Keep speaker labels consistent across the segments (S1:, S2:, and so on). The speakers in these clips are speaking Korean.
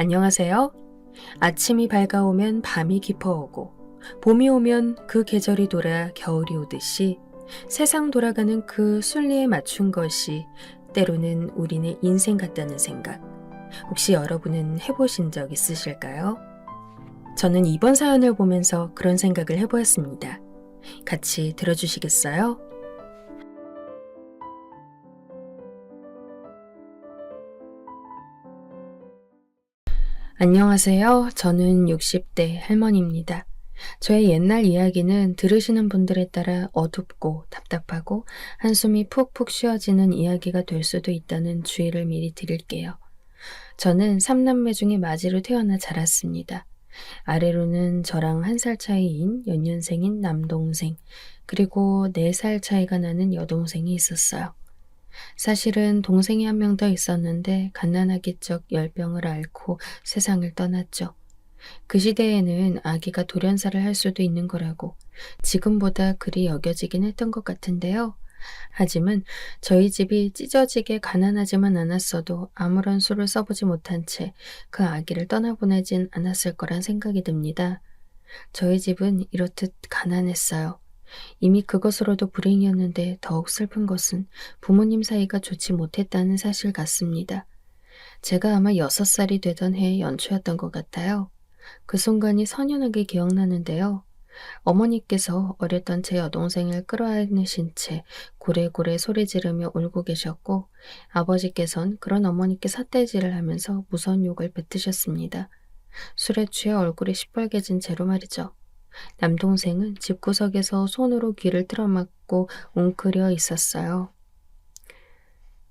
S1: 안녕하세요. 아침이 밝아오면 밤이 깊어오고 봄이 오면 그 계절이 돌아 겨울이 오듯이 세상 돌아가는 그 순리에 맞춘 것이 때로는 우리네 인생 같다는 생각. 혹시 여러분은 해보신 적 있으실까요? 저는 이번 사연을 보면서 그런 생각을 해보았습니다. 같이 들어주시겠어요? 안녕하세요. 저는 60대 할머니입니다. 저의 옛날 이야기는 들으시는 분들에 따라 어둡고 답답하고 한숨이 푹푹 쉬어지는 이야기가 될 수도 있다는 주의를 미리 드릴게요. 저는 3남매 중에 마지로 태어나 자랐습니다. 아래로는 저랑 1살 차이인 연년생인 남동생, 그리고 4살 차이가 나는 여동생이 있었어요. 사실은 동생이 한 명 더 있었는데 갓난아기 적 열병을 앓고 세상을 떠났죠. 그 시대에는 아기가 돌연사를 할 수도 있는 거라고 지금보다 그리 여겨지긴 했던 것 같은데요. 하지만 저희 집이 찢어지게 가난하지만 않았어도 아무런 수를 써보지 못한 채 그 아기를 떠나보내진 않았을 거란 생각이 듭니다. 저희 집은 이렇듯 가난했어요. 이미 그것으로도 불행이었는데 더욱 슬픈 것은 부모님 사이가 좋지 못했다는 사실 같습니다. 제가 아마 6살이 되던 해의 연초였던 것 같아요. 그 순간이 선연하게 기억나는데요. 어머니께서 어렸던 제 여동생을 끌어안으신 채 고래고래 소리 지르며 울고 계셨고, 아버지께선 그런 어머니께 삿대질을 하면서 무서운 욕을 뱉으셨습니다. 술에 취해 얼굴이 시뻘개진 채로 말이죠. 남동생은 집구석에서 손으로 귀를 틀어막고 웅크려 있었어요.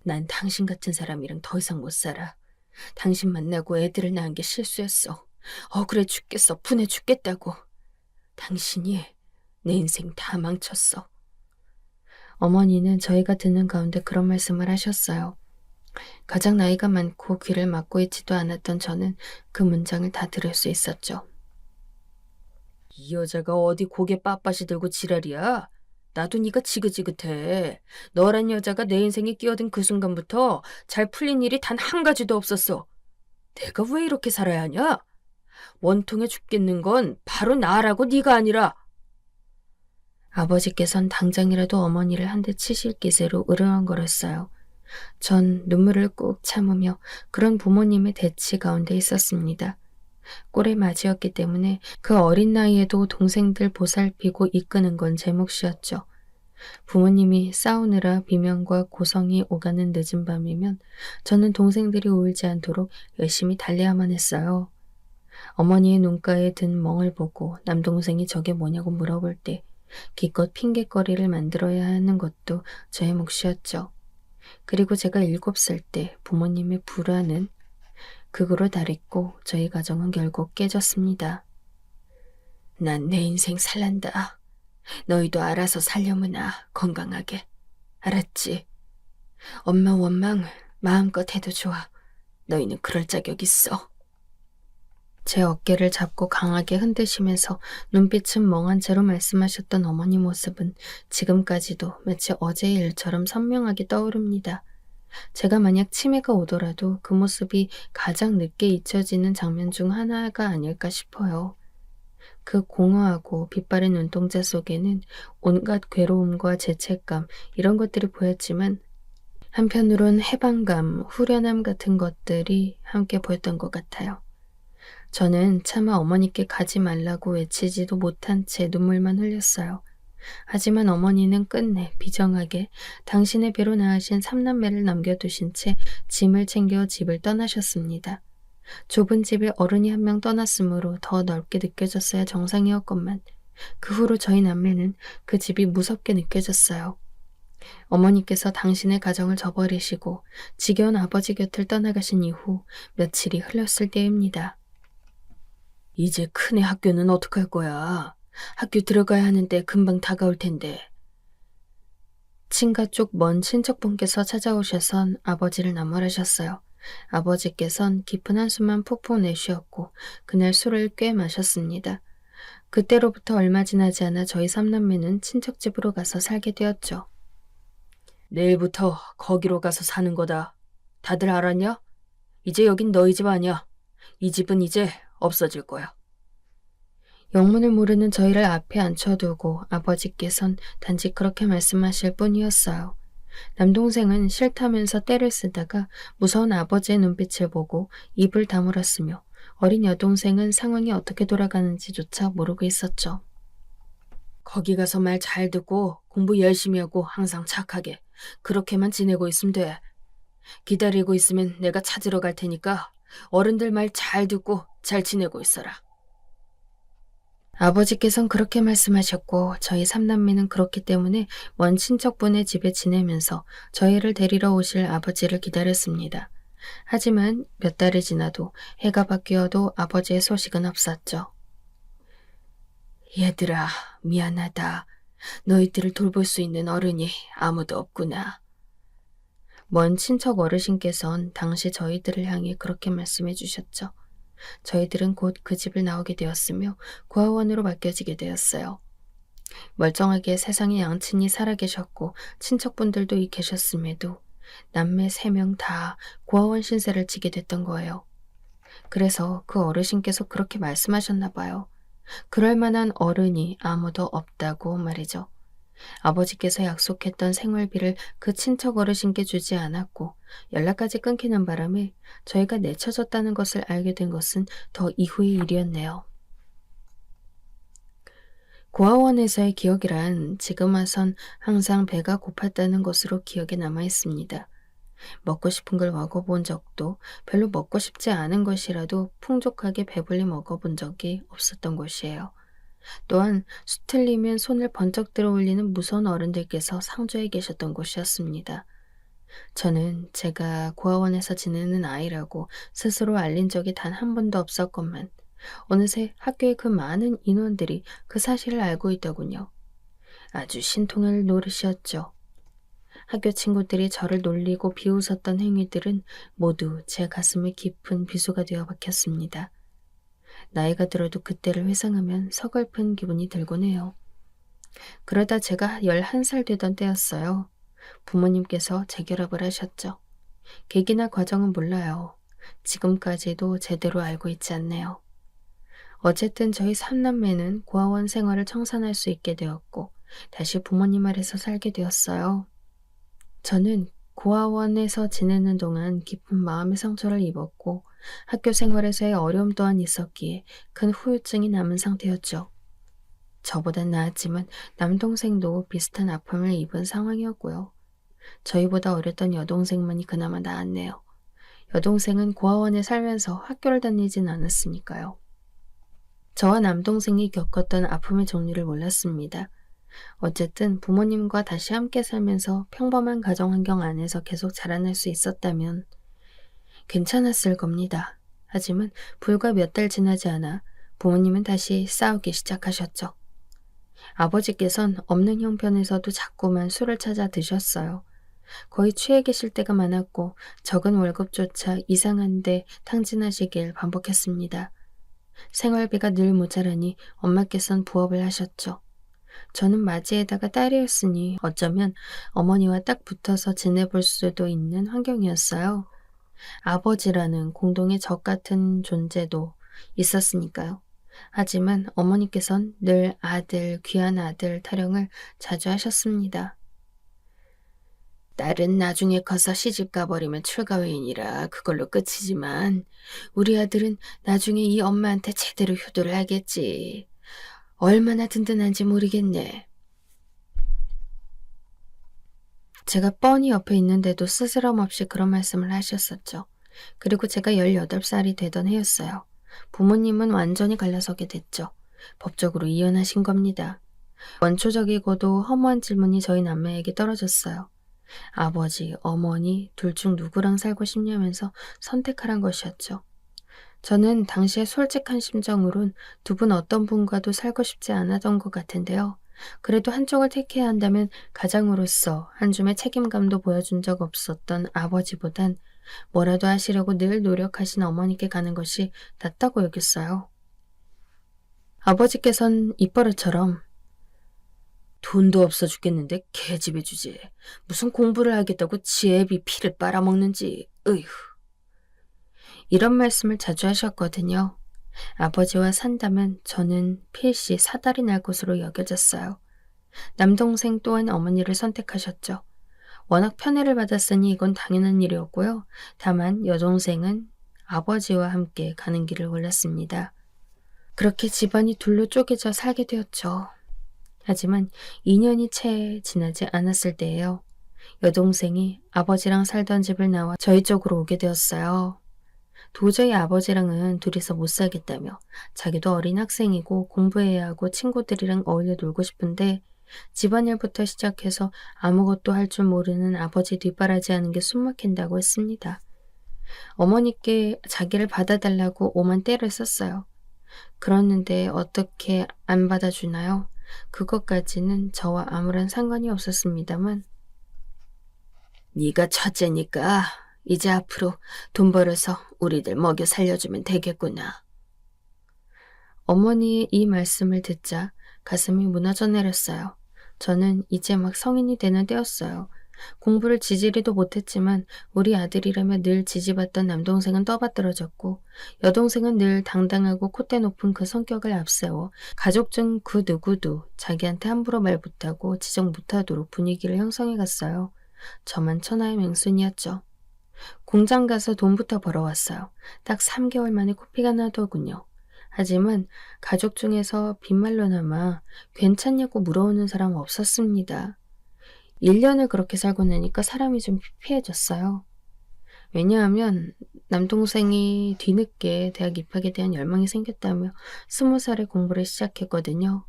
S1: 난 당신 같은 사람이랑 더 이상 못 살아. 당신 만나고 애들을 낳은 게 실수였어. 억울해 죽겠어. 분해 죽겠다고. 당신이 내 인생 다 망쳤어. 어머니는 저희가 듣는 가운데 그런 말씀을 하셨어요. 가장 나이가 많고 귀를 막고 있지도 않았던 저는 그 문장을 다 들을 수 있었죠. 이 여자가 어디 고개 빳빳이 들고 지랄이야? 나도 네가 지긋지긋해. 너란 여자가 내 인생에 끼어든 그 순간부터 잘 풀린 일이 단 한 가지도 없었어. 내가 왜 이렇게 살아야 하냐? 원통해 죽겠는 건 바로 나라고 네가 아니라. 아버지께선 당장이라도 어머니를 한 대 치실 기세로 으르렁거렸어요. 전 눈물을 꾹 참으며 그런 부모님의 대치 가운데 있었습니다. 꼴의 맞이였기 때문에 그 어린 나이에도 동생들 보살피고 이끄는 건 제 몫이었죠. 부모님이 싸우느라 비명과 고성이 오가는 늦은 밤이면 저는 동생들이 울지 않도록 열심히 달래야만 했어요. 어머니의 눈가에 든 멍을 보고 남동생이 저게 뭐냐고 물어볼 때 기껏 핑계거리를 만들어야 하는 것도 저의 몫이었죠. 그리고 제가 7살 때 부모님의 불화는 극으로 달했고 저희 가정은 결국 깨졌습니다. 난 내 인생 살란다. 너희도 알아서 살려무나 건강하게. 알았지? 엄마 원망 마음껏 해도 좋아. 너희는 그럴 자격 있어. 제 어깨를 잡고 강하게 흔드시면서 눈빛은 멍한 채로 말씀하셨던 어머니 모습은 지금까지도 마치 어제의 일처럼 선명하게 떠오릅니다. 제가 만약 치매가 오더라도 그 모습이 가장 늦게 잊혀지는 장면 중 하나가 아닐까 싶어요. 그 공허하고 빛바랜 눈동자 속에는 온갖 괴로움과 죄책감 이런 것들이 보였지만 한편으론 해방감, 후련함 같은 것들이 함께 보였던 것 같아요. 저는 차마 어머니께 가지 말라고 외치지도 못한 채 눈물만 흘렸어요. 하지만 어머니는 끝내 비정하게 당신의 배로 낳으신 3남매를 남겨두신 채 짐을 챙겨 집을 떠나셨습니다. 좁은 집에 어른이 한 명 떠났으므로 더 넓게 느껴졌어야 정상이었건만 그 후로 저희 남매는 그 집이 무섭게 느껴졌어요. 어머니께서 당신의 가정을 저버리시고 지겨운 아버지 곁을 떠나가신 이후 며칠이 흘렀을 때입니다. 이제 큰애 학교는 어떡할 거야? 학교 들어가야 하는데 금방 다가올 텐데. 친가 쪽 먼 친척분께서 찾아오셔선 아버지를 나무라셨어요. 아버지께선 깊은 한숨만 푹푹 내쉬었고 그날 술을 꽤 마셨습니다. 그때로부터 얼마 지나지 않아 저희 3남매는 친척집으로 가서 살게 되었죠. 내일부터 거기로 가서 사는 거다. 다들 알았냐? 이제 여긴 너희 집 아니야.
S2: 이 집은 이제 없어질 거야.
S1: 영문을 모르는 저희를 앞에 앉혀두고 아버지께선 단지 그렇게 말씀하실 뿐이었어요. 남동생은 싫다면서 떼를 쓰다가 무서운 아버지의 눈빛을 보고 입을 다물었으며 어린 여동생은 상황이 어떻게 돌아가는지조차 모르고 있었죠.
S2: 거기 가서 말 잘 듣고 공부 열심히 하고 항상 착하게 그렇게만 지내고 있으면 돼. 기다리고 있으면 내가 찾으러 갈 테니까 어른들 말 잘 듣고 잘 지내고 있어라.
S1: 아버지께선 그렇게 말씀하셨고 저희 삼남매는 그렇기 때문에 먼 친척분의 집에 지내면서 저희를 데리러 오실 아버지를 기다렸습니다. 하지만 몇 달이 지나도 해가 바뀌어도 아버지의 소식은 없었죠.
S2: 얘들아, 미안하다. 너희들을 돌볼 수 있는 어른이 아무도 없구나.
S1: 먼 친척 어르신께선 당시 저희들을 향해 그렇게 말씀해 주셨죠. 저희들은 곧 그 집을 나오게 되었으며 고아원으로 맡겨지게 되었어요. 멀쩡하게 세상에 양친이 살아계셨고 친척분들도 계셨음에도 남매 3명 다 고아원 신세를 지게 됐던 거예요. 그래서 그 어르신께서 그렇게 말씀하셨나 봐요. 그럴 만한 어른이 아무도 없다고 말이죠. 아버지께서 약속했던 생활비를 그 친척 어르신께 주지 않았고 연락까지 끊기는 바람에 저희가 내쳐졌다는 것을 알게 된 것은 더 이후의 일이었네요. 고아원에서의 기억이란 지금 와선 항상 배가 고팠다는 것으로 기억에 남아 있습니다. 먹고 싶은 걸 먹어본 적도 별로 먹고 싶지 않은 것이라도 풍족하게 배불리 먹어본 적이 없었던 곳이에요. 또한 수틀리면 손을 번쩍 들어 올리는 무서운 어른들께서 상주해 계셨던 곳이었습니다. 저는 제가 고아원에서 지내는 아이라고 스스로 알린 적이 단 한 번도 없었건만 어느새 학교의 그 많은 인원들이 그 사실을 알고 있더군요. 아주 신통할 노릇이었죠. 학교 친구들이 저를 놀리고 비웃었던 행위들은 모두 제 가슴에 깊은 비수가 되어 박혔습니다. 나이가 들어도 그때를 회상하면 서글픈 기분이 들곤 해요. 그러다 제가 11살 되던 때였어요. 부모님께서 재결합을 하셨죠. 계기나 과정은 몰라요. 지금까지도 제대로 알고 있지 않네요. 어쨌든 저희 삼남매는 고아원 생활을 청산할 수 있게 되었고 다시 부모님 아래서 살게 되었어요. 저는 고아원에서 지내는 동안 깊은 마음의 상처를 입었고 학교 생활에서의 어려움 또한 있었기에 큰 후유증이 남은 상태였죠. 저보단 나았지만 남동생도 비슷한 아픔을 입은 상황이었고요. 저희보다 어렸던 여동생만이 그나마 나았네요. 여동생은 고아원에 살면서 학교를 다니진 않았으니까요. 저와 남동생이 겪었던 아픔의 종류를 몰랐습니다. 어쨌든 부모님과 다시 함께 살면서 평범한 가정 환경 안에서 계속 자라날 수 있었다면 괜찮았을 겁니다. 하지만 불과 몇 달 지나지 않아 부모님은 다시 싸우기 시작하셨죠. 아버지께선 없는 형편에서도 자꾸만 술을 찾아 드셨어요. 거의 취해 계실 때가 많았고 적은 월급조차 이상한데 탕진하시길 반복했습니다. 생활비가 늘 모자라니 엄마께선 부업을 하셨죠. 저는 맞이에다가 딸이었으니 어쩌면 어머니와 딱 붙어서 지내볼 수도 있는 환경이었어요. 아버지라는 공동의 적 같은 존재도 있었으니까요. 하지만 어머니께선 늘 아들, 귀한 아들 타령을 자주 하셨습니다. 딸은 나중에 커서 시집 가버리면 출가회인이라 그걸로 끝이지만 우리 아들은 나중에 이 엄마한테 제대로 효도를 하겠지. 얼마나 든든한지 모르겠네. 제가 뻔히 옆에 있는데도 스스럼 없이 그런 말씀을 하셨었죠. 그리고 제가 18살이 되던 해였어요. 부모님은 완전히 갈라서게 됐죠. 법적으로 이혼하신 겁니다. 원초적이고도 허무한 질문이 저희 남매에게 떨어졌어요. 아버지, 어머니 둘 중 누구랑 살고 싶냐면서 선택하란 것이었죠. 저는 당시에 솔직한 심정으론 두 분 어떤 분과도 살고 싶지 않았던 것 같은데요. 그래도 한쪽을 택해야 한다면 가장으로서 한 줌의 책임감도 보여준 적 없었던 아버지보단 뭐라도 하시려고 늘 노력하신 어머니께 가는 것이 낫다고 여겼어요. 아버지께선 입버릇처럼 돈도 없어 죽겠는데 개집에 주지. 무슨 공부를 하겠다고 지 애비 피를 빨아먹는지. 으휴. 이런 말씀을 자주 하셨거든요. 아버지와 산다면 저는 필시 사달이 날 것으로 여겨졌어요. 남동생 또한 어머니를 선택하셨죠. 워낙 편애를 받았으니 이건 당연한 일이었고요. 다만 여동생은 아버지와 함께 가는 길을 골랐습니다. 그렇게 집안이 둘로 쪼개져 살게 되었죠. 하지만 2년이 채 지나지 않았을 때예요. 여동생이 아버지랑 살던 집을 나와 저희 쪽으로 오게 되었어요. 도저히 아버지랑은 둘이서 못 살겠다며 자기도 어린 학생이고 공부해야 하고 친구들이랑 어울려 놀고 싶은데 집안일부터 시작해서 아무것도 할 줄 모르는 아버지 뒷바라지하는 게 숨막힌다고 했습니다. 어머니께 자기를 받아달라고 오만 떼를 썼어요. 그러는데 어떻게 안 받아주나요? 그것까지는 저와 아무런 상관이 없었습니다만
S2: 네가 첫째니까 이제 앞으로 돈 벌어서 우리들 먹여 살려주면 되겠구나.
S1: 어머니의 이 말씀을 듣자 가슴이 무너져 내렸어요. 저는 이제 막 성인이 되는 때였어요. 공부를 지지리도 못했지만 우리 아들이라며 늘 지지받던 남동생은 떠받들어졌고 여동생은 늘 당당하고 콧대 높은 그 성격을 앞세워 가족 중 그 누구도 자기한테 함부로 말 못하고 지적 못하도록 분위기를 형성해 갔어요. 저만 천하의 맹순이었죠. 공장 가서 돈부터 벌어왔어요. 딱 3개월 만에 코피가 나더군요. 하지만 가족 중에서 빈말로나마 괜찮냐고 물어오는 사람 없었습니다. 1년을 그렇게 살고 나니까 사람이 좀 피폐해졌어요. 왜냐하면 남동생이 뒤늦게 대학 입학에 대한 열망이 생겼다며 20살에 공부를 시작했거든요.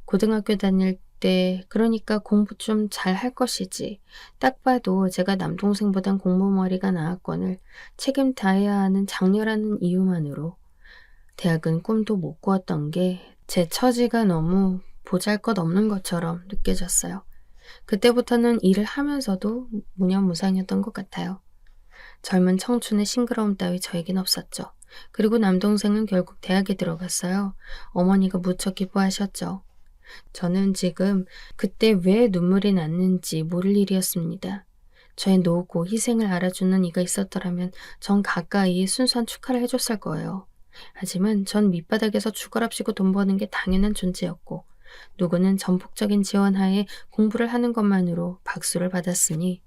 S1: 고등학교 다닐 때 그러니까 공부 좀 잘 할 것이지. 딱 봐도 제가 남동생보단 공부머리가 나았건을 책임 다해야 하는 장녀라는 이유만으로 대학은 꿈도 못 꾸었던 게 제 처지가 너무 보잘것없는 것처럼 느껴졌어요. 그때부터는 일을 하면서도 무념무상이었던 것 같아요. 젊은 청춘의 싱그러움 따위 저에겐 없었죠. 그리고 남동생은 결국 대학에 들어갔어요. 어머니가 무척 기뻐하셨죠. 저는 지금 그때 왜 눈물이 났는지 모를 일이었습니다. 저의 노고, 희생을 알아주는 이가 있었더라면 전 가까이 순수한 축하를 해줬을 거예요. 하지만 전 밑바닥에서 죽어랍시고 돈 버는 게 당연한 존재였고 누구는 전폭적인 지원하에 공부를 하는 것만으로 박수를 받았으니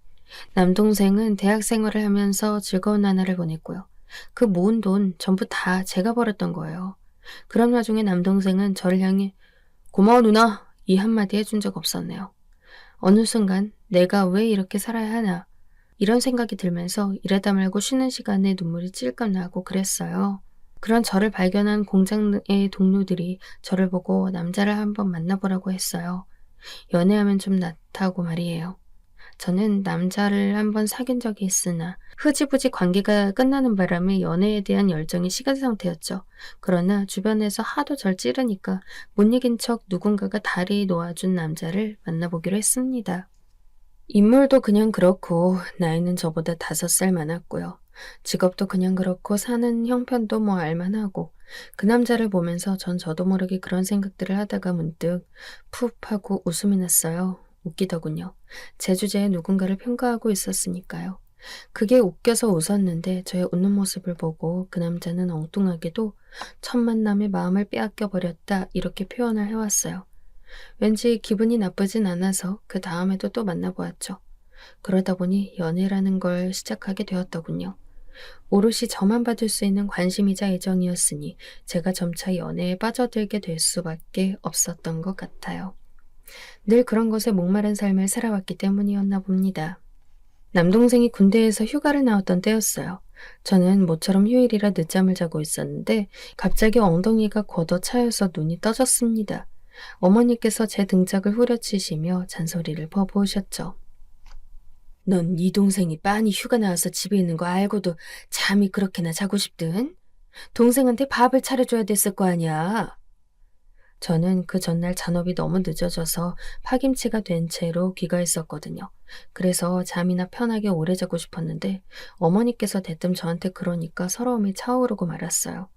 S1: 남동생은 대학 생활을 하면서 즐거운 나날을 보냈고요. 그 모은 돈 전부 다 제가 벌었던 거예요. 그런 와중에 남동생은 저를 향해 고마워 누나 이 한마디 해준 적 없었네요. 어느 순간 내가 왜 이렇게 살아야 하나 이런 생각이 들면서 일하다 말고 쉬는 시간에 눈물이 찔끔 나고 그랬어요. 그런 저를 발견한 공장의 동료들이 저를 보고 남자를 한번 만나보라고 했어요. 연애하면 좀 낫다고 말이에요. 저는 남자를 한번 사귄 적이 있으나 흐지부지 관계가 끝나는 바람에 연애에 대한 열정이 식은 상태였죠. 그러나 주변에서 하도 절 찌르니까 못 이긴 척 누군가가 다리 놓아준 남자를 만나보기로 했습니다. 인물도 그냥 그렇고 나이는 저보다 5살 많았고요. 직업도 그냥 그렇고 사는 형편도 뭐 알만하고 그 남자를 보면서 전 저도 모르게 그런 생각들을 하다가 문득 푹 하고 웃음이 났어요. 웃기더군요. 제 주제에 누군가를 평가하고 있었으니까요. 그게 웃겨서 웃었는데 저의 웃는 모습을 보고 그 남자는 엉뚱하게도 첫 만남에 마음을 빼앗겨 버렸다 이렇게 표현을 해왔어요. 왠지 기분이 나쁘진 않아서 그 다음에도 또 만나보았죠. 그러다 보니 연애라는 걸 시작하게 되었더군요. 오롯이 저만 받을 수 있는 관심이자 애정이었으니 제가 점차 연애에 빠져들게 될 수밖에 없었던 것 같아요. 늘 그런 것에 목마른 삶을 살아왔기 때문이었나 봅니다. 남동생이 군대에서 휴가를 나왔던 때였어요. 저는 모처럼 휴일이라 늦잠을 자고 있었는데 갑자기 엉덩이가 걷어차여서 눈이 떠졌습니다. 어머니께서 제 등짝을 후려치시며 잔소리를 퍼부으셨죠. 넌 네 동생이 빤히 휴가 나와서 집에 있는 거 알고도 잠이 그렇게나 자고 싶든? 동생한테 밥을 차려줘야 됐을 거 아니야. 저는 그 전날 잔업이 너무 늦어져서 파김치가 된 채로 귀가했었거든요. 그래서 잠이나 편하게 오래 자고 싶었는데 어머니께서 대뜸 저한테 그러니까 서러움이 차오르고 말았어요.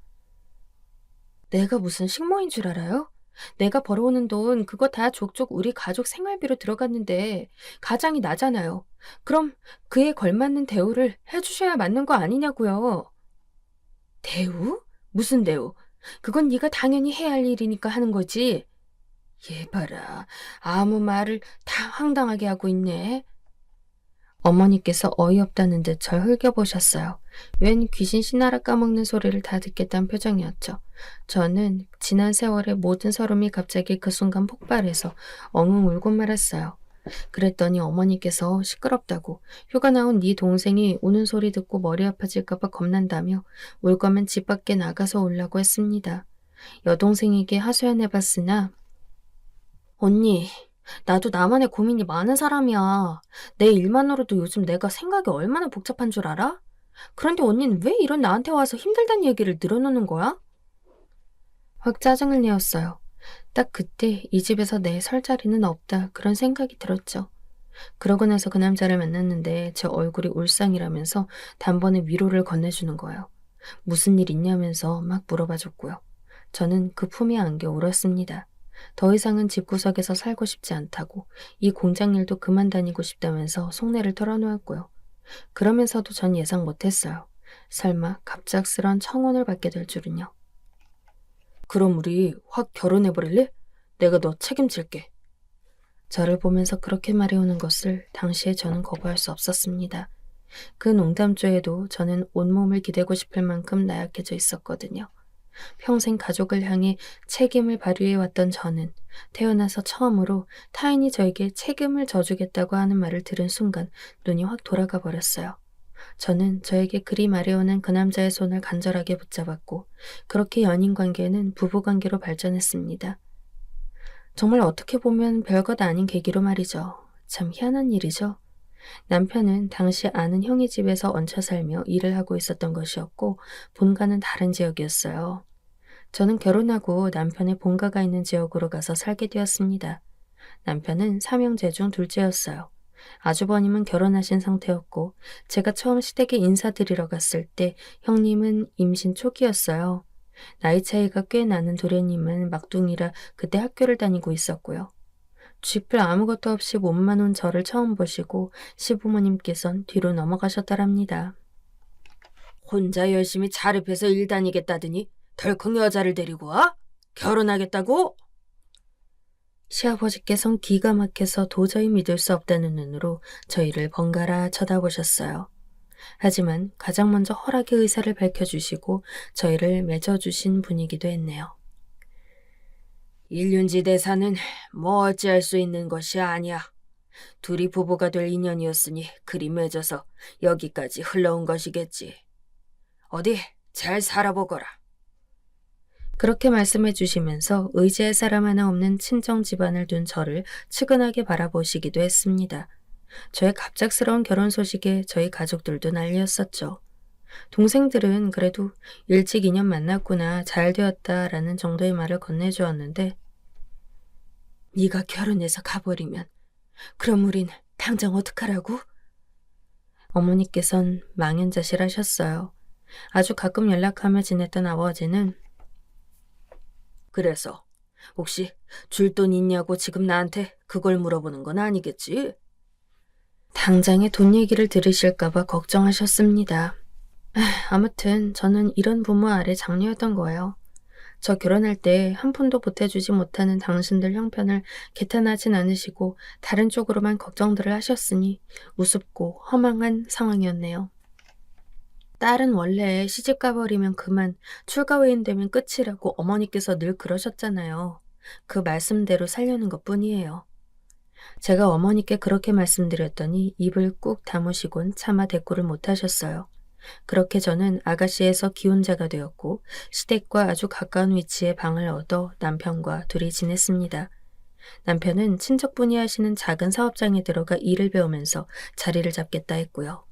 S1: 내가 무슨 식모인 줄 알아요? 내가 벌어오는 돈 그거 다 족족 우리 가족 생활비로 들어갔는데 가장이 나잖아요. 그럼 그에 걸맞는 대우를 해주셔야 맞는 거 아니냐고요.
S2: 대우? 무슨 대우? 그건 네가 당연히 해야 할 일이니까 하는 거지. 얘 봐라. 아무 말을 다 황당하게 하고 있네.
S1: 어머니께서 어이없다는 듯 절 흘겨보셨어요. 웬 귀신 신하라 까먹는 소리를 다 듣겠다는 표정이었죠. 저는 지난 세월의 모든 서름이 갑자기 그 순간 폭발해서 엉엉 울고 말았어요. 그랬더니 어머니께서 시끄럽다고 휴가 나온 네 동생이 우는 소리 듣고 머리 아파질까봐 겁난다며 울 거면 집 밖에 나가서 울라고 했습니다. 여동생에게 하소연해봤으나 언니, 나도 나만의 고민이 많은 사람이야. 내 일만으로도 요즘 내가 생각이 얼마나 복잡한 줄 알아? 그런데 언니는 왜 이런 나한테 와서 힘들다는 얘기를 늘어놓는 거야? 확 짜증을 내었어요. 딱 그때 이 집에서 내 설 자리는 없다 그런 생각이 들었죠. 그러고 나서 그 남자를 만났는데 제 얼굴이 울상이라면서 단번에 위로를 건네주는 거예요. 무슨 일 있냐면서 막 물어봐줬고요. 저는 그 품에 안겨 울었습니다. 더 이상은 집구석에서 살고 싶지 않다고 이 공장 일도 그만 다니고 싶다면서 속내를 털어놓았고요. 그러면서도 전 예상 못했어요. 설마 갑작스런 청혼을 받게 될 줄은요.
S2: 그럼 우리 확 결혼해버릴래? 내가 너 책임질게.
S1: 저를 보면서 그렇게 말해오는 것을 당시에 저는 거부할 수 없었습니다. 그 농담조에도 저는 온몸을 기대고 싶을 만큼 나약해져 있었거든요. 평생 가족을 향해 책임을 발휘해왔던 저는 태어나서 처음으로 타인이 저에게 책임을 져주겠다고 하는 말을 들은 순간 눈이 확 돌아가 버렸어요. 저는 저에게 그리 말해오는 그 남자의 손을 간절하게 붙잡았고 그렇게 연인 관계는 부부 관계로 발전했습니다. 정말 어떻게 보면 별것 아닌 계기로 말이죠. 참 희한한 일이죠. 남편은 당시 아는 형의 집에서 얹혀 살며 일을 하고 있었던 것이었고 본가는 다른 지역이었어요. 저는 결혼하고 남편의 본가가 있는 지역으로 가서 살게 되었습니다. 남편은 삼형제 중 둘째였어요. 아주버님은 결혼하신 상태였고 제가 처음 시댁에 인사드리러 갔을 때 형님은 임신 초기였어요. 나이 차이가 꽤 나는 도련님은 막둥이라 그때 학교를 다니고 있었고요. 쥐뿔 아무것도 없이 몸만 온 저를 처음 보시고 시부모님께선 뒤로 넘어가셨더랍니다.
S2: 혼자 열심히 자립해서 일 다니겠다더니 덜컥 여자를 데리고 와? 결혼하겠다고?
S1: 시아버지께선 기가 막혀서 도저히 믿을 수 없다는 눈으로 저희를 번갈아 쳐다보셨어요. 하지만 가장 먼저 허락의 의사를 밝혀주시고 저희를 맺어주신 분이기도 했네요.
S2: 일륜지 대사는 뭐 어찌할 수 있는 것이 아니야. 둘이 부부가 될 인연이었으니 그리 맺어서 여기까지 흘러온 것이겠지. 어디 잘 살아보거라.
S1: 그렇게 말씀해 주시면서 의지할 사람 하나 없는 친정 집안을 둔 저를 측은하게 바라보시기도 했습니다. 저의 갑작스러운 결혼 소식에 저희 가족들도 난리였었죠. 동생들은 그래도 일찍 인연 만났구나, 잘 되었다라는 정도의 말을 건네주었는데
S2: 네가 결혼해서 가버리면 그럼 우린 당장 어떡하라고?
S1: 어머니께선 망연자실하셨어요. 아주 가끔 연락하며 지냈던 아버지는
S2: 그래서 혹시 줄 돈 있냐고 지금 나한테 그걸 물어보는 건 아니겠지?
S1: 당장에 돈 얘기를 들으실까봐 걱정하셨습니다. 아무튼 저는 이런 부모 아래 장녀였던 거예요. 저 결혼할 때 한 푼도 보태주지 못하는 당신들 형편을 개탄하진 않으시고 다른 쪽으로만 걱정들을 하셨으니 우습고 허망한 상황이었네요. 딸은 원래 시집 가버리면 그만 출가 외인 되면 끝이라고 어머니께서 늘 그러셨잖아요. 그 말씀대로 살려는 것뿐이에요. 제가 어머니께 그렇게 말씀드렸더니 입을 꾹 다무시곤 차마 대꾸를 못하셨어요. 그렇게 저는 아가씨에서 기혼자가 되었고 시댁과 아주 가까운 위치에 방을 얻어 남편과 둘이 지냈습니다. 남편은 친척분이 하시는 작은 사업장에 들어가 일을 배우면서 자리를 잡겠다 했고요.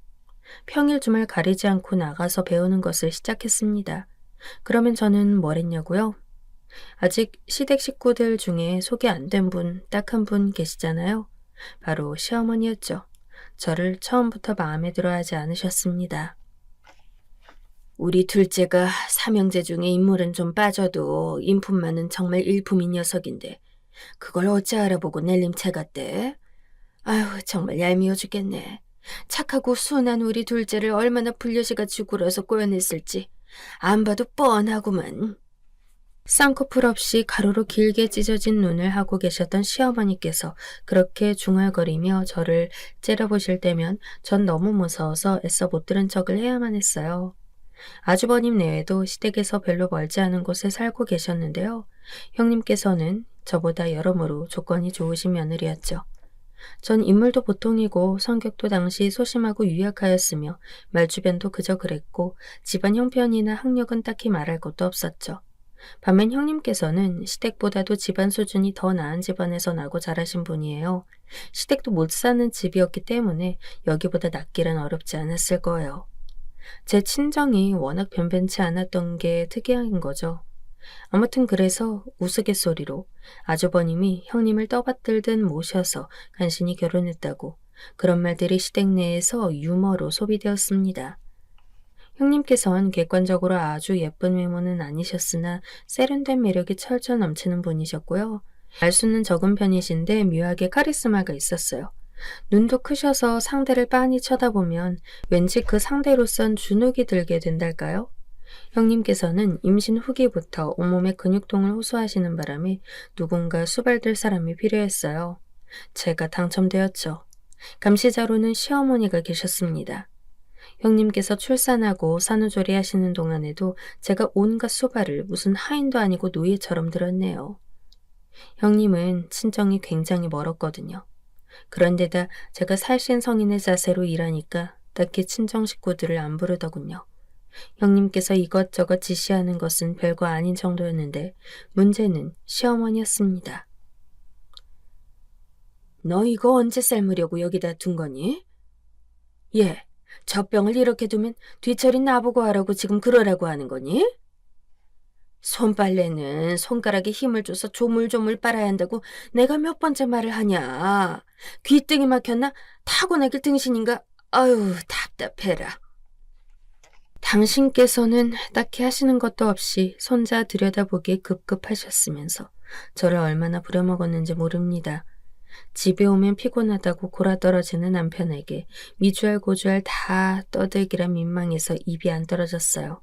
S1: 평일 주말 가리지 않고 나가서 배우는 것을 시작했습니다. 그러면 저는 뭘 했냐고요? 아직 시댁 식구들 중에 소개 안 된 분 딱 한 분 계시잖아요. 바로 시어머니였죠. 저를 처음부터 마음에 들어 하지 않으셨습니다.
S2: 우리 둘째가 삼형제 중에 인물은 좀 빠져도 인품만은 정말 일품인 녀석인데 그걸 어찌 알아보고 낼림체 같대? 아휴 정말 얄미워 죽겠네. 착하고 순한 우리 둘째를 얼마나 불려시같이 굴어서 꼬여냈을지 안 봐도 뻔하구만.
S1: 쌍꺼풀 없이 가로로 길게 찢어진 눈을 하고 계셨던 시어머니께서 그렇게 중얼거리며 저를 째려보실 때면 전 너무 무서워서 애써 못 들은 척을 해야만 했어요. 아주버님 내외도 시댁에서 별로 멀지 않은 곳에 살고 계셨는데요. 형님께서는 저보다 여러모로 조건이 좋으신 며느리였죠. 전 인물도 보통이고 성격도 당시 소심하고 유약하였으며 말주변도 그저 그랬고 집안 형편이나 학력은 딱히 말할 것도 없었죠. 반면 형님께서는 시댁보다도 집안 수준이 더 나은 집안에서 나고 자라신 분이에요. 시댁도 못 사는 집이었기 때문에 여기보다 낫기란 어렵지 않았을 거예요. 제 친정이 워낙 변변치 않았던 게 특이한 거죠. 아무튼 그래서 우스갯소리로 아주버님이 형님을 떠받들듯 모셔서 간신히 결혼했다고 그런 말들이 시댁 내에서 유머로 소비되었습니다. 형님께선 객관적으로 아주 예쁜 외모는 아니셨으나 세련된 매력이 철철 넘치는 분이셨고요. 말수는 적은 편이신데 묘하게 카리스마가 있었어요. 눈도 크셔서 상대를 빤히 쳐다보면 왠지 그 상대로선 주눅이 들게 된달까요? 형님께서는 임신 후기부터 온몸에 근육통을 호소하시는 바람에 누군가 수발들 사람이 필요했어요. 제가 당첨되었죠. 감시자로는 시어머니가 계셨습니다. 형님께서 출산하고 산후조리 하시는 동안에도 제가 온갖 수발을 무슨 하인도 아니고 노예처럼 들었네요. 형님은 친정이 굉장히 멀었거든요. 그런데다 제가 살신 성인의 자세로 일하니까 딱히 친정 식구들을 안 부르더군요. 형님께서 이것저것 지시하는 것은 별거 아닌 정도였는데 문제는 시어머니였습니다.
S2: 너 이거 언제 삶으려고 여기다 둔 거니? 예, 젖병을 이렇게 두면 뒤처리 나보고 하라고 지금 그러라고 하는 거니? 손빨래는 손가락에 힘을 줘서 조물조물 빨아야 한다고 내가 몇 번째 말을 하냐. 귀등이 막혔나? 타고나길 등신인가? 아유, 답답해라.
S1: 당신께서는 딱히 하시는 것도 없이 손자 들여다보기에 급급하셨으면서 저를 얼마나 부려먹었는지 모릅니다. 집에 오면 피곤하다고 골아떨어지는 남편에게 미주알고주알 다 떠들기라 민망해서 입이 안 떨어졌어요.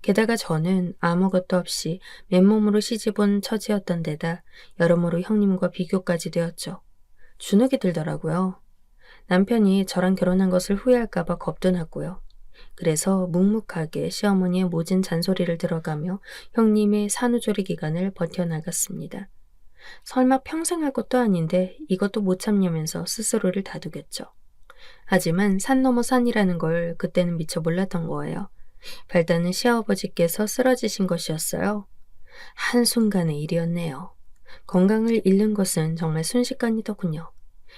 S1: 게다가 저는 아무것도 없이 맨몸으로 시집온 처지였던 데다 여러모로 형님과 비교까지 되었죠. 주눅이 들더라고요. 남편이 저랑 결혼한 것을 후회할까봐 겁도 났고요. 그래서 묵묵하게 시어머니의 모진 잔소리를 들어가며 형님의 산후조리 기간을 버텨나갔습니다. 설마 평생 할 것도 아닌데 이것도 못 참냐면서 스스로를 다독였죠. 하지만 산 넘어 산이라는 걸 그때는 미처 몰랐던 거예요. 발단은 시아버지께서 쓰러지신 것이었어요. 한순간의 일이었네요. 건강을 잃는 것은 정말 순식간이더군요.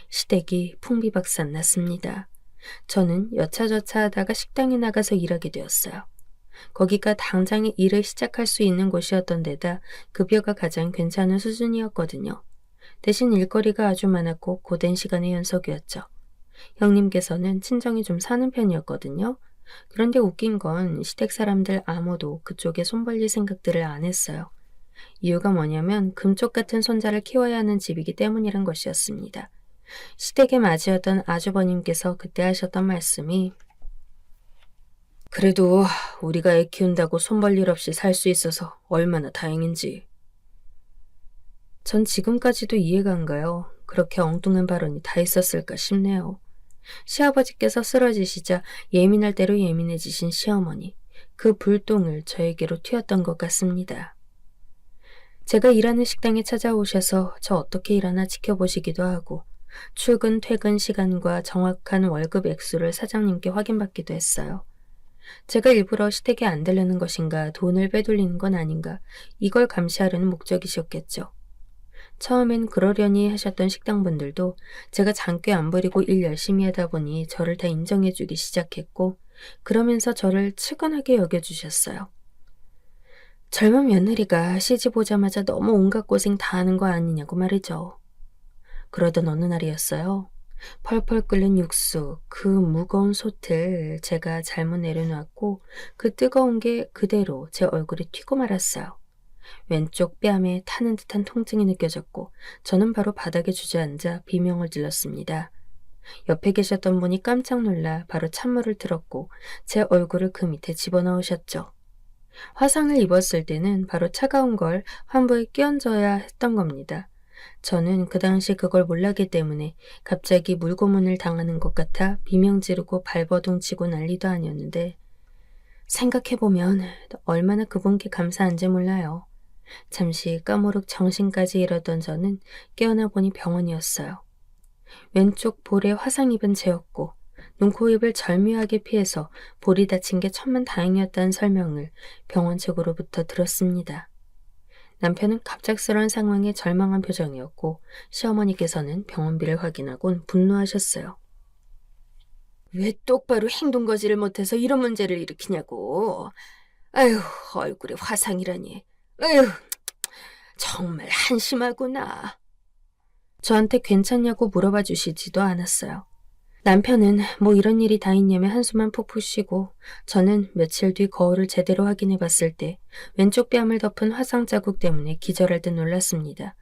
S1: 시댁이 풍비박산 났습니다. 저는 여차저차 하다가 식당에 나가서 일하게 되었어요. 거기가 당장에 일을 시작할 수 있는 곳이었던 데다 급여가 가장 괜찮은 수준이었거든요. 대신 일거리가 아주 많았고 고된 시간의 연속이었죠. 형님께서는 친정이 좀 사는 편이었거든요. 그런데 웃긴 건 시댁 사람들 아무도 그쪽에 손 벌릴 생각들을 안 했어요. 이유가 뭐냐면 금쪽 같은 손자를 키워야 하는 집이기 때문이란 것이었습니다. 시댁의 맞이었던 아주버님께서 그때 하셨던 말씀이
S2: 그래도 우리가 애 키운다고 손 벌 일 없이 살 수 있어서 얼마나 다행인지.
S1: 전 지금까지도 이해가 안 가요. 그렇게 엉뚱한 발언이 다 있었을까 싶네요. 시아버지께서 쓰러지시자 예민할 대로 예민해지신 시어머니. 그 불똥을 저에게로 튀었던 것 같습니다. 제가 일하는 식당에 찾아오셔서 저 어떻게 일하나 지켜보시기도 하고 출근 퇴근 시간과 정확한 월급 액수를 사장님께 확인받기도 했어요. 제가 일부러 시댁에 안 들르는 것인가 돈을 빼돌리는 건 아닌가 이걸 감시하려는 목적이셨겠죠. 처음엔 그러려니 하셨던 식당분들도 제가 장꽤 안 부리고 일 열심히 하다 보니 저를 다 인정해주기 시작했고 그러면서 저를 측은하게 여겨주셨어요. 젊은 며느리가 시집 오자마자 너무 온갖 고생 다 하는 거 아니냐고 말이죠. 그러던 어느 날이었어요. 펄펄 끓는 육수, 그 무거운 솥을 제가 잘못 내려놨고 그 뜨거운 게 그대로 제 얼굴에 튀고 말았어요. 왼쪽 뺨에 타는 듯한 통증이 느껴졌고 저는 바로 바닥에 주저앉아 비명을 질렀습니다. 옆에 계셨던 분이 깜짝 놀라 바로 찬물을 틀었고 제 얼굴을 그 밑에 집어넣으셨죠. 화상을 입었을 때는 바로 차가운 걸 환부에 끼얹어야 했던 겁니다. 저는 그 당시 그걸 몰랐기 때문에 갑자기 물고문을 당하는 것 같아 비명 지르고 발버둥 치고 난리도 아니었는데 생각해보면 얼마나 그분께 감사한지 몰라요. 잠시 까무룩 정신까지 잃었던 저는 깨어나 보니 병원이었어요. 왼쪽 볼에 화상 입은 채였고 눈, 코, 입을 절묘하게 피해서 볼이 다친 게 천만다행이었다는 설명을 병원 측으로부터 들었습니다. 남편은 갑작스러운 상황에 절망한 표정이었고 시어머니께서는 병원비를 확인하곤 분노하셨어요.
S2: 왜 똑바로 행동거지를 못해서 이런 문제를 일으키냐고. 아휴, 얼굴에 화상이라니. 아휴, 정말 한심하구나.
S1: 저한테 괜찮냐고 물어봐 주시지도 않았어요. 남편은 뭐 이런 일이 다 있냐며 한숨만 푹푹 쉬고 저는 며칠 뒤 거울을 제대로 확인해 봤을 때 왼쪽 뺨을 덮은 화상 자국 때문에 기절할 듯 놀랐습니다.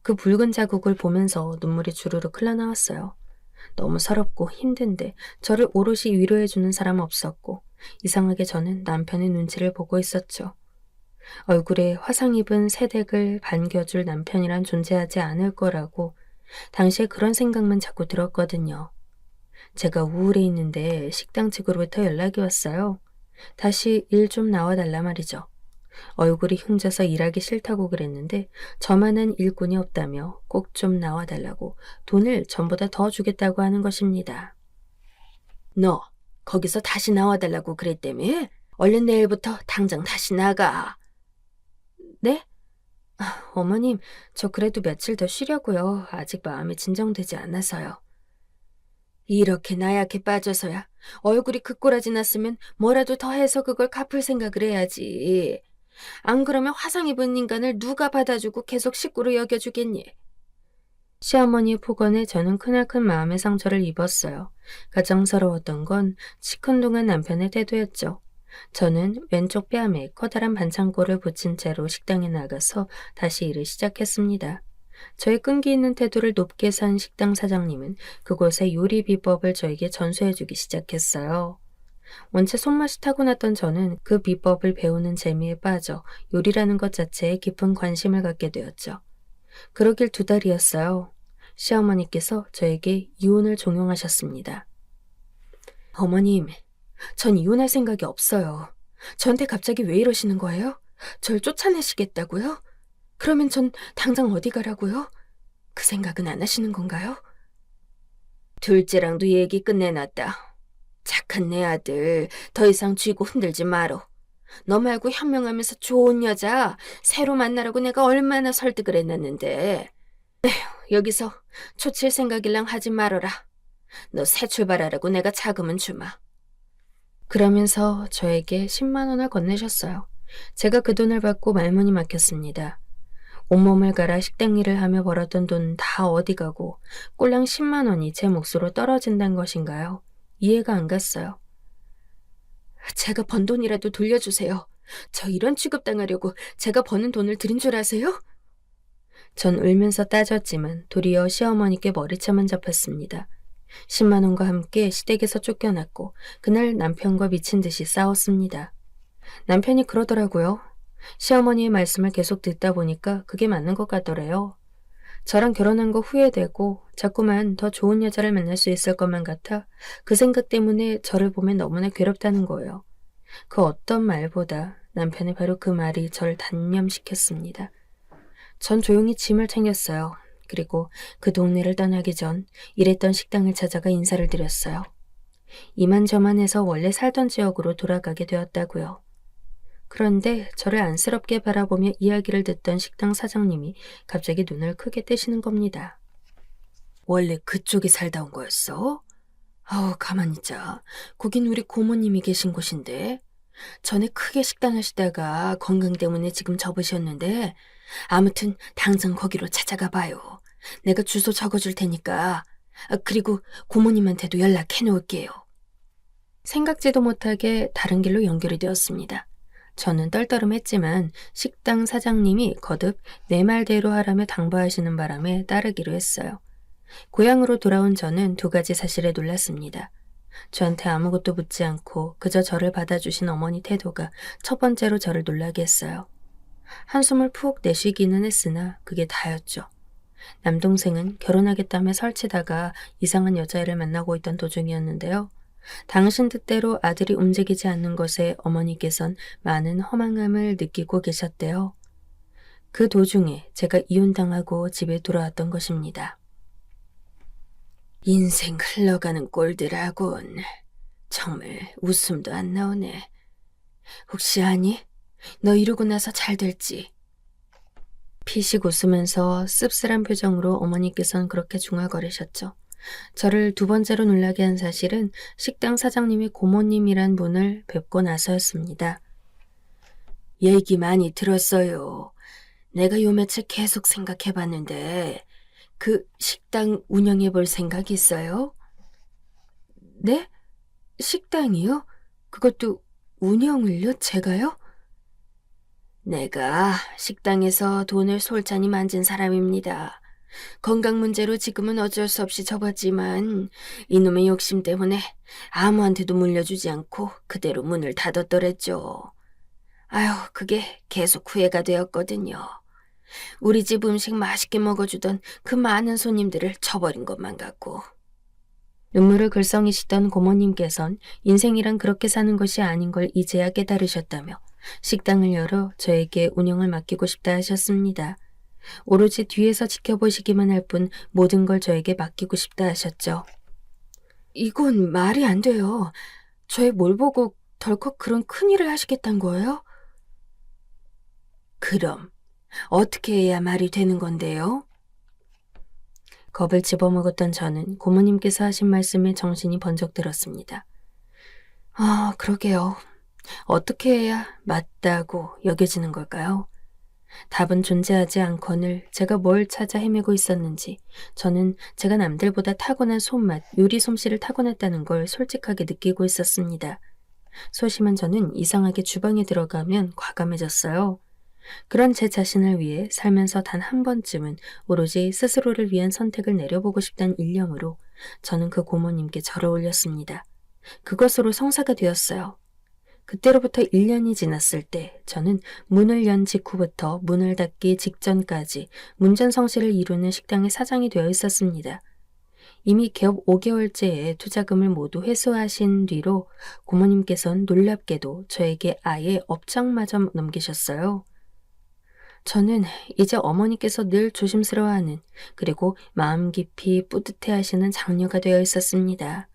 S1: 그 붉은 자국을 보면서 눈물이 주르륵 흘러나왔어요. 너무 서럽고 힘든데 저를 오롯이 위로해주는 사람은 없었고 이상하게 저는 남편의 눈치를 보고 있었죠. 얼굴에 화상 입은 새댁을 반겨줄 남편이란 존재하지 않을 거라고 당시에 그런 생각만 자꾸 들었거든요. 제가 우울해 있는데 식당 측으로부터 연락이 왔어요. 다시 일 좀 나와달라 말이죠. 얼굴이 흉져서 일하기 싫다고 그랬는데 저만한 일꾼이 없다며 꼭 좀 나와달라고 돈을 전보다 더 주겠다고 하는 것입니다.
S2: 너 거기서 다시 나와달라고 그랬다며? 얼른 내일부터 당장 다시 나가.
S1: 네? 어머님, 저 그래도 며칠 더 쉬려고요. 아직 마음이 진정되지 않아서요.
S2: 이렇게 나약해 빠져서야 얼굴이 그 꼬라지 났으면 뭐라도 더 해서 그걸 갚을 생각을 해야지. 안 그러면 화상 입은 인간을 누가 받아주고 계속 식구로 여겨주겠니?
S1: 시어머니의 폭언에 저는 크나큰 마음의 상처를 입었어요. 가장 서러웠던 건 시큰둥한 남편의 태도였죠. 저는 왼쪽 뺨에 커다란 반창고를 붙인 채로 식당에 나가서 다시 일을 시작했습니다. 저의 끈기 있는 태도를 높게 산 식당 사장님은 그곳의 요리 비법을 저에게 전수해주기 시작했어요. 원체 손맛이 타고났던 저는 그 비법을 배우는 재미에 빠져 요리라는 것 자체에 깊은 관심을 갖게 되었죠. 그러길 2달이었어요. 시어머니께서 저에게 이혼을 종용하셨습니다. 어머님, 전 이혼할 생각이 없어요. 저한테 갑자기 왜 이러시는 거예요? 절 쫓아내시겠다고요? 그러면 전 당장 어디 가라고요? 그 생각은 안 하시는 건가요?
S2: 둘째랑도 얘기 끝내놨다. 착한 내 아들 더 이상 쥐고 흔들지 마라. 너 말고 현명하면서 좋은 여자 새로 만나라고 내가 얼마나 설득을 해놨는데. 에휴, 여기서 초칠 생각일랑 하지 말아라. 너 새 출발하라고 내가 자금은 주마. 그러면서 저에게 10만 원을 건네셨어요. 제가 그 돈을 받고 말문이 막혔습니다. 온몸을 갈아 식당 일을 하며 벌었던 돈 다 어디 가고 꼴랑 10만 원이 제 몫으로 떨어진다는 것인가요? 이해가 안 갔어요. 제가 번 돈이라도 돌려주세요. 저 이런 취급당하려고 제가 버는 돈을 드린 줄 아세요? 전 울면서 따졌지만 도리어 시어머니께 머리채만 잡혔습니다. 10만 원과 함께 시댁에서 쫓겨났고 그날 남편과 미친 듯이 싸웠습니다. 남편이 그러더라고요. 시어머니의 말씀을 계속 듣다 보니까 그게 맞는 것 같더래요. 저랑 결혼한 거 후회되고 자꾸만 더 좋은 여자를 만날 수 있을 것만 같아 그 생각 때문에 저를 보면 너무나 괴롭다는 거예요. 그 어떤 말보다 남편의 바로 그 말이 저를 단념시켰습니다. 전 조용히 짐을 챙겼어요. 그리고 그 동네를 떠나기 전 일했던 식당을 찾아가 인사를 드렸어요. 이만저만 해서 원래 살던 지역으로 돌아가게 되었다고요. 그런데 저를 안쓰럽게 바라보며 이야기를 듣던 식당 사장님이 갑자기 눈을 크게 뜨시는 겁니다. 원래 그쪽에 살다 온 거였어? 아우, 가만히 있자. 거긴 우리 고모님이 계신 곳인데. 전에 크게 식당 하시다가 건강 때문에 지금 접으셨는데 아무튼 당장 거기로 찾아가 봐요. 내가 주소 적어줄 테니까. 그리고 고모님한테도 연락해 놓을게요. 생각지도 못하게 다른 길로 연결이 되었습니다. 저는 떨떠름했지만 식당 사장님이 거듭 내 말대로 하라며 당부하시는 바람에 따르기로 했어요. 고향으로 돌아온 저는 2가지 사실에 놀랐습니다.
S1: 저한테 아무것도 묻지 않고 그저 저를 받아주신 어머니 태도가 첫 번째로 저를 놀라게 했어요. 한숨을 푹 내쉬기는 했으나 그게 다였죠. 남동생은 결혼하겠다며 설치다가 이상한 여자애를 만나고 있던 도중이었는데요. 당신 뜻대로 아들이 움직이지 않는 것에 어머니께선 많은 허망함을 느끼고 계셨대요. 그 도중에 제가 이혼당하고 집에 돌아왔던 것입니다. 인생 흘러가는 꼴들하곤 정말 웃음도 안 나오네. 혹시 아니? 너 이러고 나서 잘 될지. 피식 웃으면서 씁쓸한 표정으로 어머니께선 그렇게 중얼거리셨죠. 저를 두 번째로 놀라게 한 사실은 식당 사장님이 고모님이란 분을 뵙고 나서였습니다. 얘기 많이 들었어요. 내가 요 며칠 계속 생각해봤는데 그 식당 운영해 볼 생각 있어요? 네? 식당이요? 그것도 운영을요? 제가요? 내가 식당에서 돈을 솔찬히 만진 사람입니다. 건강 문제로 지금은 어쩔 수 없이 접었지만 이놈의 욕심 때문에 아무한테도 물려주지 않고 그대로 문을 닫았더랬죠. 아휴, 그게 계속 후회가 되었거든요. 우리 집 음식 맛있게 먹어주던 그 많은 손님들을 쳐버린 것만 같고. 눈물을 글썽이시던 고모님께선 인생이란 그렇게 사는 것이 아닌 걸 이제야 깨달으셨다며 식당을 열어 저에게 운영을 맡기고 싶다 하셨습니다. 오로지 뒤에서 지켜보시기만 할 뿐 모든 걸 저에게 맡기고 싶다 하셨죠. 이건 말이 안 돼요. 저의 뭘 보고 덜컥 그런 큰일을 하시겠다는 거예요? 그럼 어떻게 해야 말이 되는 건데요? 겁을 집어먹었던 저는 고모님께서 하신 말씀에 정신이 번쩍 들었습니다. 그러게요. 어떻게 해야 맞다고 여겨지는 걸까요? 답은 존재하지 않거늘 제가 뭘 찾아 헤매고 있었는지 저는 제가 남들보다 타고난 손맛, 요리 솜씨를 타고났다는 걸 솔직하게 느끼고 있었습니다. 소심한 저는 이상하게 주방에 들어가면 과감해졌어요. 그런 제 자신을 위해 살면서 단 한 번쯤은 오로지 스스로를 위한 선택을 내려보고 싶다는 일념으로 저는 그 고모님께 절을 올렸습니다. 그것으로 성사가 되었어요. 그때로부터 1년이 지났을 때 저는 문을 연 직후부터 문을 닫기 직전까지 문전성시를 이루는 식당의 사장이 되어 있었습니다. 이미 개업 5개월째에 투자금을 모두 회수하신 뒤로 고모님께서는 놀랍게도 저에게 아예 업장마저 넘기셨어요. 저는 이제 어머니께서 늘 조심스러워하는 그리고 마음 깊이 뿌듯해하시는 장녀가 되어 있었습니다.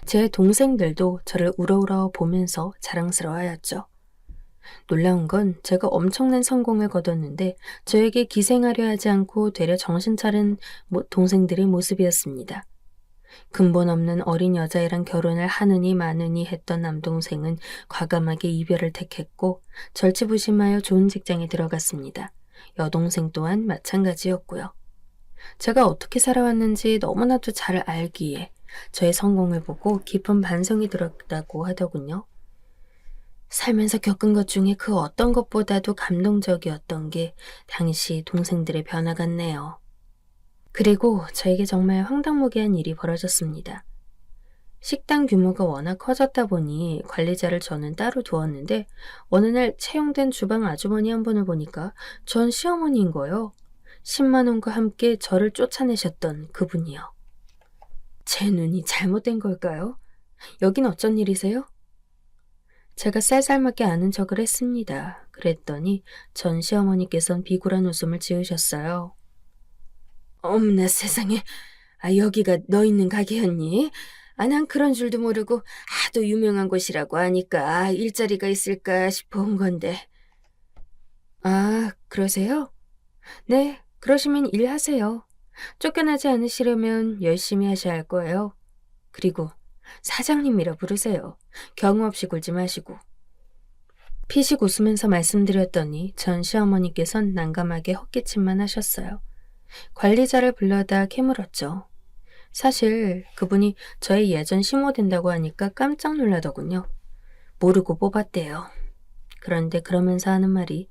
S1: 제 동생들도 저를 우러우러 보면서 자랑스러워하였죠. 놀라운 건 제가 엄청난 성공을 거뒀는데 저에게 기생하려 하지 않고 되려 정신 차린 동생들의 모습이었습니다. 근본 없는 어린 여자애랑 결혼을 하느니 마느니 했던 남동생은 과감하게 이별을 택했고 절치부심하여 좋은 직장에 들어갔습니다. 여동생 또한 마찬가지였고요. 제가 어떻게 살아왔는지 너무나도 잘 알기에 저의 성공을 보고 깊은 반성이 들었다고 하더군요. 살면서 겪은 것 중에 그 어떤 것보다도 감동적이었던 게 당시 동생들의 변화 같네요. 그리고 저에게 정말 황당무계한 일이 벌어졌습니다. 식당 규모가 워낙 커졌다 보니 관리자를 저는 따로 두었는데 어느 날 채용된 주방 아주머니 한 분을 보니까 전 시어머니인 거예요. 10만 원과 함께 저를 쫓아내셨던 그분이요. 제 눈이 잘못된 걸까요? 여긴 어쩐 일이세요? 제가 쌀쌀맞게 아는 척을 했습니다. 그랬더니 전 시어머니께선 비굴한 웃음을 지으셨어요. 어머나 세상에, 여기가 너 있는 가게였니? 난 그런 줄도 모르고 하도 유명한 곳이라고 하니까 일자리가 있을까 싶어 온 건데. 그러세요? 네, 그러시면 일하세요. 쫓겨나지 않으시려면 열심히 하셔야 할 거예요. 그리고 사장님이라 부르세요. 경우 없이 굴지 마시고. 피식 웃으면서 말씀드렸더니 전 시어머니께선 난감하게 헛기침만 하셨어요. 관리자를 불러다 캐물었죠. 사실 그분이 저의 예전 시모 된다고 하니까 깜짝 놀라더군요. 모르고 뽑았대요. 그런데 그러면서 하는 말이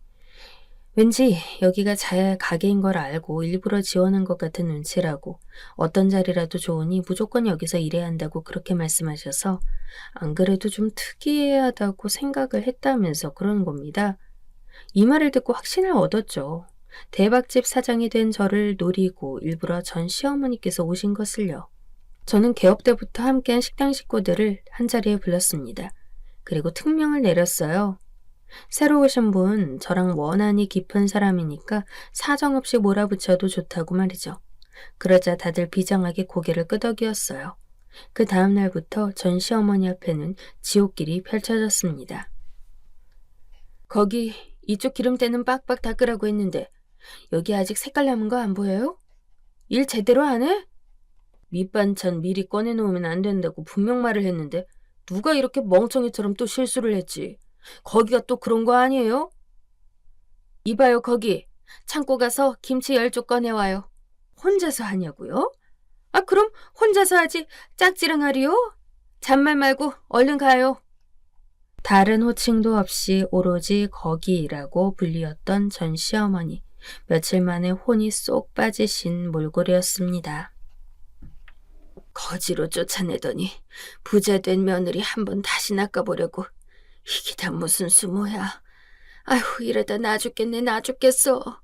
S1: 왠지 여기가 잘 가게인 걸 알고 일부러 지원한 것 같은 눈치라고 어떤 자리라도 좋으니 무조건 여기서 일해야 한다고 그렇게 말씀하셔서 안 그래도 좀 특이하다고 생각을 했다면서 그러는 겁니다. 이 말을 듣고 확신을 얻었죠. 대박집 사장이 된 저를 노리고 일부러 전 시어머니께서 오신 것을요. 저는 개업 때부터 함께한 식당 식구들을 한자리에 불렀습니다. 그리고 특명을 내렸어요. 새로 오신 분 저랑 원한이 깊은 사람이니까 사정없이 몰아붙여도 좋다고 말이죠. 그러자 다들 비장하게 고개를 끄덕이었어요. 그 다음 날부터 전 시어머니 앞에는 지옥길이 펼쳐졌습니다. 거기 이쪽 기름때는 빡빡 닦으라고 했는데 여기 아직 색깔 남은 거 안 보여요? 일 제대로 안 해? 밑반찬 미리 꺼내놓으면 안 된다고 분명 말을 했는데 누가 이렇게 멍청이처럼 또 실수를 했지? 거기가 또 그런 거 아니에요? 이봐요 거기. 창고 가서 김치 10쪽 꺼내와요. 혼자서 하냐고요? 아 그럼 혼자서 하지 짝지랑하리요? 잔말 말고 얼른 가요. 다른 호칭도 없이 오로지 거기라고 불리었던 전 시어머니. 며칠 만에 혼이 쏙 빠지신 몰골이었습니다. 거지로 쫓아내더니 부자된 며느리 한번 다시 낚아보려고. 이게 다 무슨 수모야. 아휴 이러다 나 죽겠네 나 죽겠어.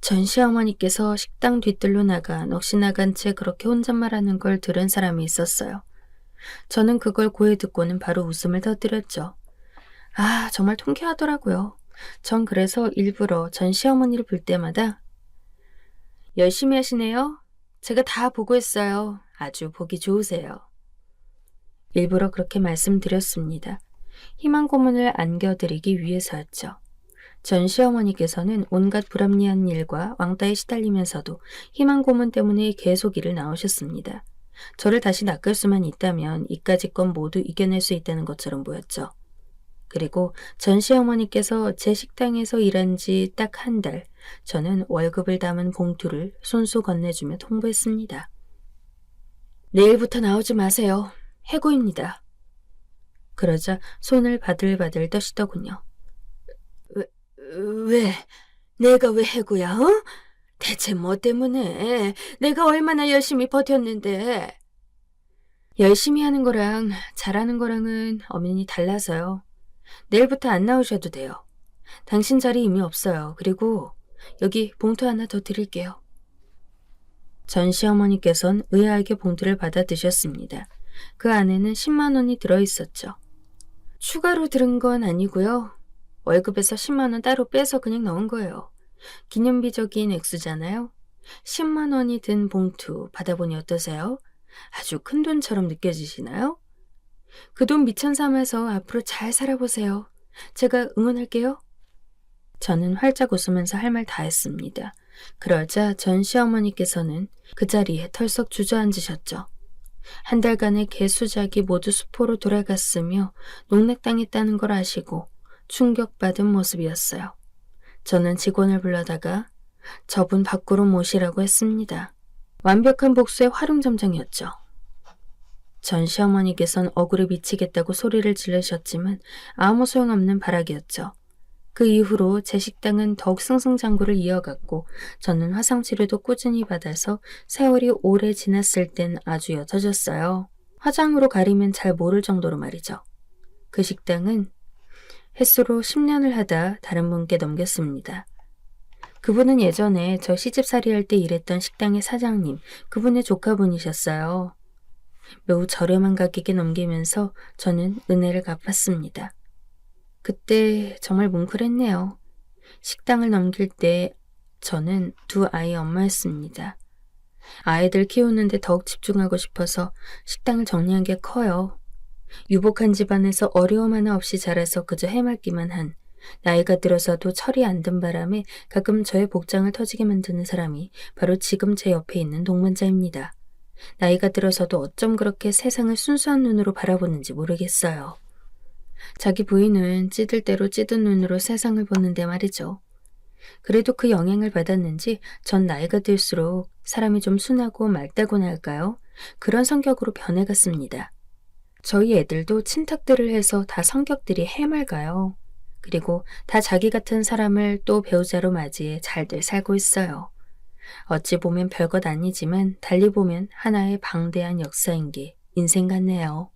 S1: 전 시어머니께서 식당 뒤뜰로 나가 넋이 나간 채 그렇게 혼잣말하는 걸 들은 사람이 있었어요. 저는 그걸 고해 듣고는 바로 웃음을 터뜨렸죠. 아 정말 통쾌하더라고요. 전 그래서 일부러 전 시어머니를 볼 때마다 열심히 하시네요. 제가 다 보고 있어요. 아주 보기 좋으세요. 일부러 그렇게 말씀드렸습니다. 희망 고문을 안겨드리기 위해서였죠. 전 시어머니께서는 온갖 불합리한 일과 왕따에 시달리면서도 희망 고문 때문에 계속 일을 나오셨습니다. 저를 다시 낚을 수만 있다면 이까짓 건 모두 이겨낼 수 있다는 것처럼 보였죠. 그리고 전 시어머니께서 제 식당에서 일한 지 딱 한 달, 저는 월급을 담은 봉투를 손수 건네주며 통보했습니다. 내일부터 나오지 마세요. 해고입니다. 그러자 손을 바들바들 떠시더군요. 왜? 내가 왜 해고야? 어? 대체 뭐 때문에? 내가 얼마나 열심히 버텼는데. 열심히 하는 거랑 잘하는 거랑은 엄연히 달라서요. 내일부터 안 나오셔도 돼요. 당신 자리 이미 없어요. 그리고 여기 봉투 하나 더 드릴게요. 전 시어머니께선 의아하게 봉투를 받아 드셨습니다. 그 안에는 10만 원이 들어있었죠. 추가로 들은 건 아니고요. 월급에서 10만 원 따로 빼서 그냥 넣은 거예요. 기념비적인 액수잖아요. 10만 원이 든 봉투 받아보니 어떠세요? 아주 큰 돈처럼 느껴지시나요? 그 돈 미천 삼아서 앞으로 잘 살아보세요. 제가 응원할게요. 저는 활짝 웃으면서 할 말 다 했습니다. 그러자 전 시어머니께서는 그 자리에 털썩 주저앉으셨죠. 한 달간의 개수작이 모두 수포로 돌아갔으며 농락당했다는 걸 아시고 충격받은 모습이었어요. 저는 직원을 불러다가 저분 밖으로 모시라고 했습니다. 완벽한 복수의 화룡점정이었죠. 전 시어머니께선 억울해 미치겠다고 소리를 지르셨지만 아무 소용없는 발악이었죠. 그 이후로 제 식당은 더욱 승승장구를 이어갔고 저는 화상치료도 꾸준히 받아서 세월이 오래 지났을 땐 아주 옅어졌어요. 화장으로 가리면 잘 모를 정도로 말이죠. 그 식당은 햇수로 10년을 하다 다른 분께 넘겼습니다. 그분은 예전에 저 시집살이할 때 일했던 식당의 사장님, 그분의 조카분이셨어요. 매우 저렴한 가격에 넘기면서 저는 은혜를 갚았습니다. 그때 정말 뭉클했네요. 식당을 넘길 때 저는 두 아이 엄마였습니다. 아이들 키우는데 더욱 집중하고 싶어서 식당을 정리한 게 커요. 유복한 집안에서 어려움 하나 없이 자라서 그저 해맑기만 한, 나이가 들어서도 철이 안 든 바람에 가끔 저의 복장을 터지게 만드는 사람이 바로 지금 제 옆에 있는 동반자입니다. 나이가 들어서도 어쩜 그렇게 세상을 순수한 눈으로 바라보는지 모르겠어요. 자기 부인은 찌들 대로 찌든 눈으로 세상을 보는데 말이죠. 그래도 그 영향을 받았는지 전 나이가 들수록 사람이 좀 순하고 맑다고나 할까요? 그런 성격으로 변해갔습니다. 저희 애들도 친탁들을 해서 다 성격들이 해맑아요. 그리고 다 자기 같은 사람을 또 배우자로 맞이해 잘들 살고 있어요. 어찌 보면 별것 아니지만 달리 보면 하나의 방대한 역사인 게 인생 같네요.